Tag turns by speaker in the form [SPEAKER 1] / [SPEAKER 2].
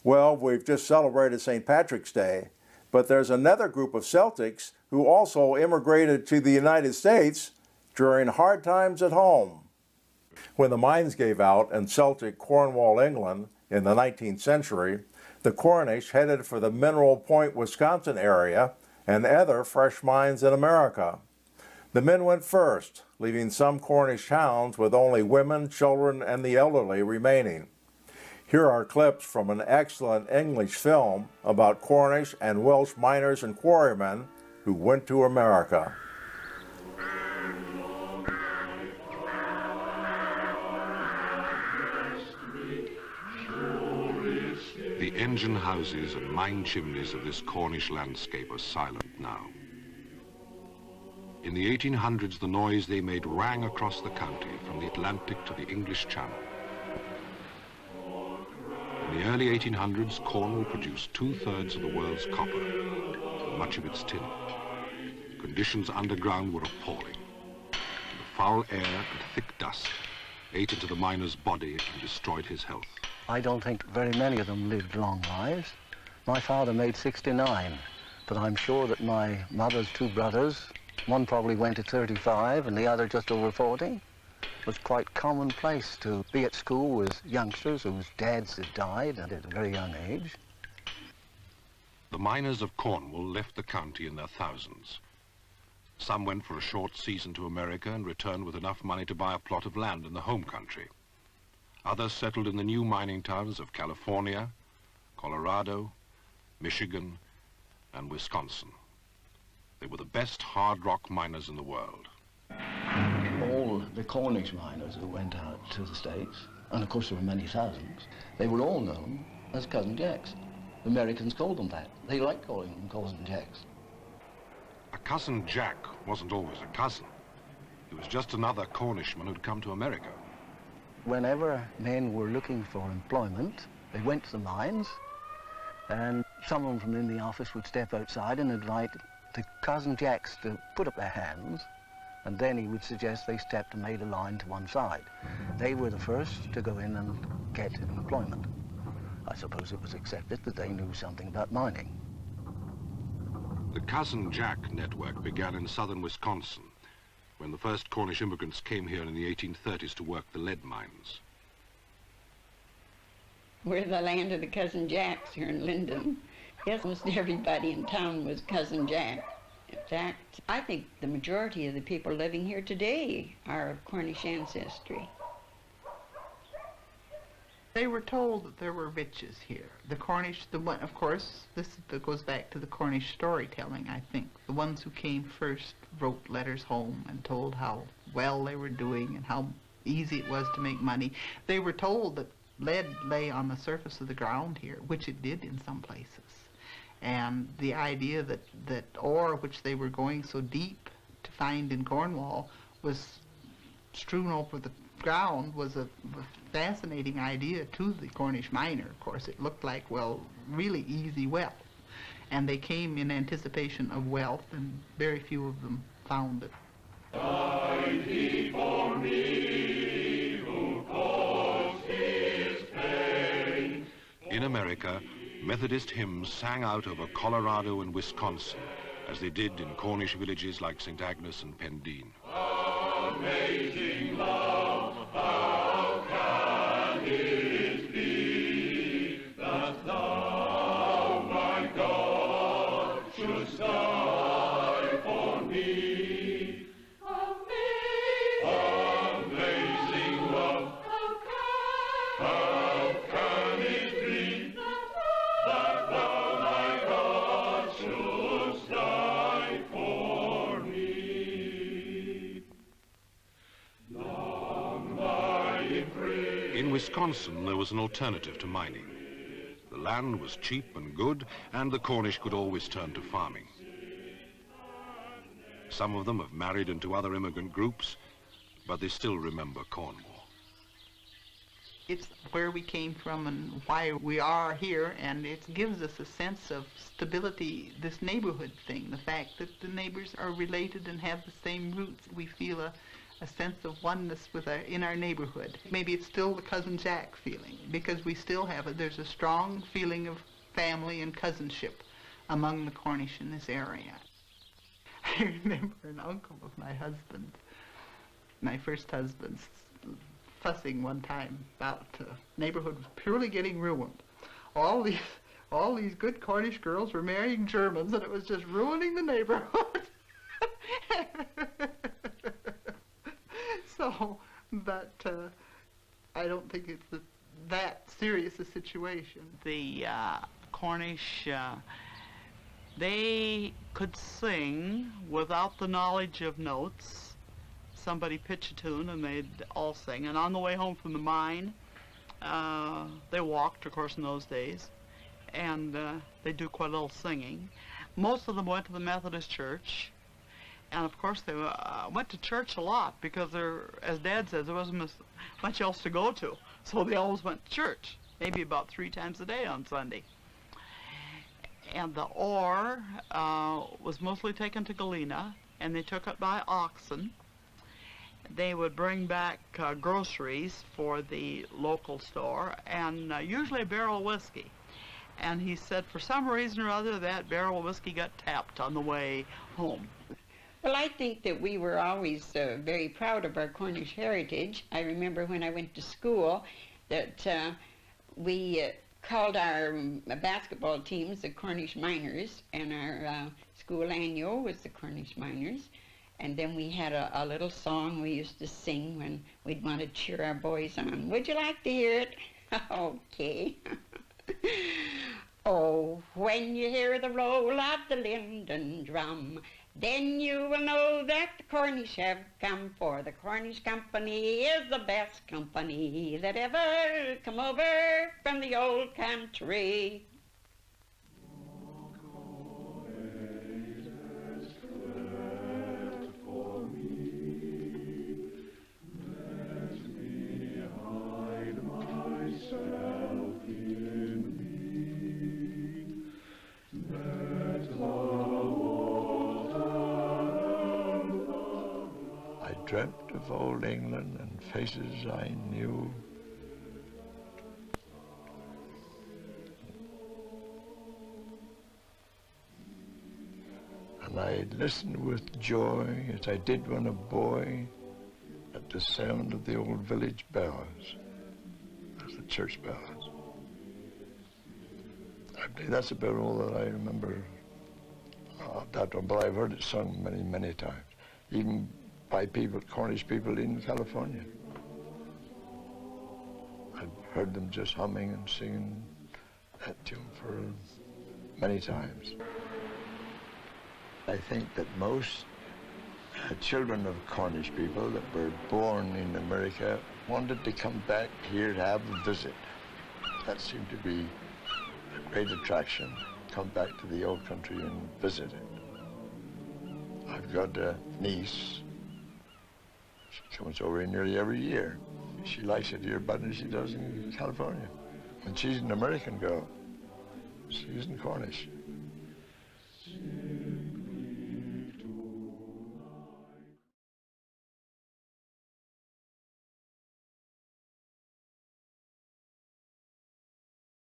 [SPEAKER 1] Well, we've just celebrated St. Patrick's Day, but there's another group of Celtics who also immigrated to the United States during hard times at home. When the mines gave out in Celtic Cornwall, England in the 19th century, the Cornish headed for the Mineral Point, Wisconsin area and other fresh mines in America. The men went first, leaving some Cornish towns with only women, children, and the elderly remaining. Here are clips from an excellent English film about Cornish and Welsh miners and quarrymen who went to America.
[SPEAKER 2] The engine houses and mine chimneys of this Cornish landscape are silent now. In the 1800s, the noise they made rang across the county from the Atlantic to the English Channel. In the early 1800s, Cornwall produced 2/3 of the world's copper and much of its tin. Conditions underground were appalling. The foul air and thick dust ate into the miner's body and destroyed his health.
[SPEAKER 3] I don't think very many of them lived long lives. My father made 69, but I'm sure that my mother's two brothers, one probably went to 35 and the other just over 40. It was quite commonplace to be at school with youngsters whose dads had died at a very young age.
[SPEAKER 2] The miners of Cornwall left the county in their thousands. Some went for a short season to America and returned with enough money to buy a plot of land in the home country. Others settled in the new mining towns of California, Colorado, Michigan, and Wisconsin. They were the best hard rock miners in the world.
[SPEAKER 3] All the Cornish miners who went out to the States, and of course there were many thousands, they were all known as Cousin Jacks. The Americans called them that. They liked calling them Cousin Jacks.
[SPEAKER 2] A cousin Jack wasn't always a cousin. He was just another Cornishman who'd come to America.
[SPEAKER 3] Whenever men were looking for employment, they went to the mines, and someone from in the office would step outside and invite the Cousin Jacks to put up their hands, and then he would suggest they stepped and made a line to one side. They were the first to go in and get employment. I suppose it was accepted that they knew something about mining.
[SPEAKER 2] The Cousin Jack network began in southern Wisconsin, when the first Cornish immigrants came here in the 1830s to work the lead mines.
[SPEAKER 4] We're the land of the Cousin Jacks here in Linden. Yes, almost everybody in town was Cousin Jack. In fact, I think the majority of the people living here today are of Cornish ancestry.
[SPEAKER 5] They were told that there were riches here. The Cornish, of course, this goes back to the Cornish storytelling, I think. The ones who came first wrote letters home and told how well they were doing and how easy it was to make money. They were told that lead lay on the surface of the ground here, which it did in some places. And the idea that ore, which they were going so deep to find in Cornwall, was strewn over the ground was a fascinating idea to the Cornish miner. Of course, it looked like, well, really easy wealth. And they came in anticipation of wealth, and very few of them found it.
[SPEAKER 6] Died he for me who caused his pain.
[SPEAKER 2] In America, Methodist hymns sang out over Colorado and Wisconsin, as they did in Cornish villages like St. Agnes and Pendeen.
[SPEAKER 6] Amazing love, how can it be that thou, my God, shouldst die for me? Amazing love, how can it be that thou, my God, shouldst die for me?
[SPEAKER 2] In Wisconsin, there was an alternative to mining. The land was cheap and good, and the Cornish could always turn to farming. Some of them have married into other immigrant groups, but they still remember Cornwall.
[SPEAKER 5] It's where we came from and why we are here, and it gives us a sense of stability, this neighborhood thing, the fact that the neighbors are related and have the same roots. We feel a a sense of oneness in our neighborhood. Maybe it's still the Cousin Jack feeling, because we still have it. There's a strong feeling of family and cousinship among the Cornish in this area. I remember an uncle of my husband, my first husband's, fussing one time about the neighborhood was purely getting ruined. All these good Cornish girls were marrying Germans, and it was just ruining the neighborhood. So, but I don't think it's that serious a situation.
[SPEAKER 7] The Cornish, they could sing without the knowledge of notes. Somebody pitch a tune and they'd all sing. And on the way home from the mine, they walked, of course, in those days, and they do quite a little singing. Most of them went to the Methodist church, and of course they went to church a lot because there, as Dad says, there wasn't much else to go to, so they always went to church, maybe about 3 times a day on Sunday. And the ore was mostly taken to Galena, and they took it by oxen. They would bring back groceries for the local store, and usually a barrel of whiskey. And he said for some reason or other that barrel of whiskey got tapped on the way home.
[SPEAKER 4] Well, I think that we were always very proud of our Cornish heritage. I remember when I went to school that we called our basketball teams the Cornish Miners, and our school annual was the Cornish Miners. And then we had a little song we used to sing when we'd want to cheer our boys on. Would you like to hear it? Okay. Oh, when you hear the roll of the linden drum, then you will know that the Cornish have come, for the Cornish company is the best company that ever come over from the old country.
[SPEAKER 8] Dreamt of old England and faces I knew. And I listened with joy as I did when a boy at the sound of the old village bells, as the church bells. I believe that's about all that I remember of that one, but I've heard it sung many, many times, even by people, Cornish people in California. I've heard them just humming and singing that tune for many times. I think that most children of Cornish people that were born in America wanted to come back here to have a visit. That seemed to be a great attraction, come back to the old country and visit it. I've got a niece. She comes over here nearly every year. She likes it here better than she does in California. And she's an American girl. She isn't Cornish.